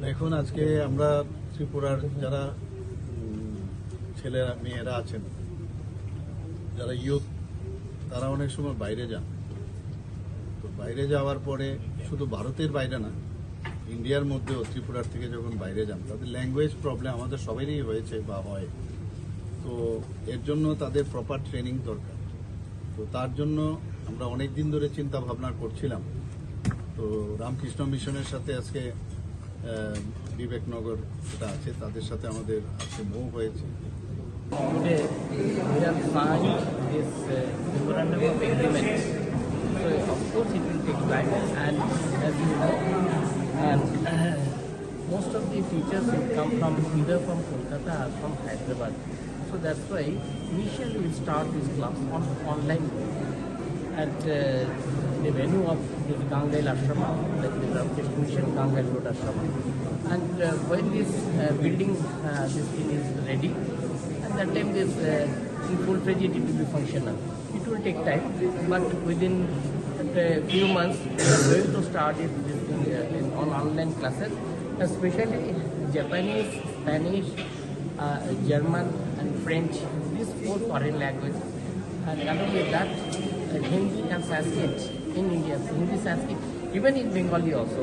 দেখুন, আজকে আমরা ত্রিপুরার যারা ছেলেরা মেয়েরা আছেন, যারা ইউথ, তারা অনেক সময় বাইরে যান। তো বাইরে যাওয়ার পরে শুধু ভারতের বাইরে না, ইন্ডিয়ার মধ্যেও ত্রিপুরার থেকে যখন বাইরে যান, তাদের ল্যাঙ্গুয়েজ প্রবলেম আমাদের সবারই হয়েছে বা হয়। তো এর জন্য তাদের প্রপার ট্রেনিং দরকার। তো তার জন্য আমরা অনেক দিন ধরে চিন্তা ভাবনা করছিলাম। তো রামকৃষ্ণ মিশনের সাথে আজকে বিবেকনগর যেটা আছে, তাদের সাথে আমাদের আজকে মুভ হয়েছে। Today we have signed this memorandum of agreement. So of course it will take time, and as you know, and most of the teachers will come from either from Kolkata or from Hyderabad. So that's why initially we start this class on online at the venue of the Gangail Ashrama, like the Ramkrishna Mission Gangail Road Ashrama. And when this building, this thing is ready, at that time this in full-fledged it will be functional. It will take time, but within a few months we are going to start this thing on online classes, especially Japanese, Spanish, German and French, these 4 foreign languages. And not only that, Hindi and Sanskrit in India, Hindi, Sanskrit, even in Bengali also.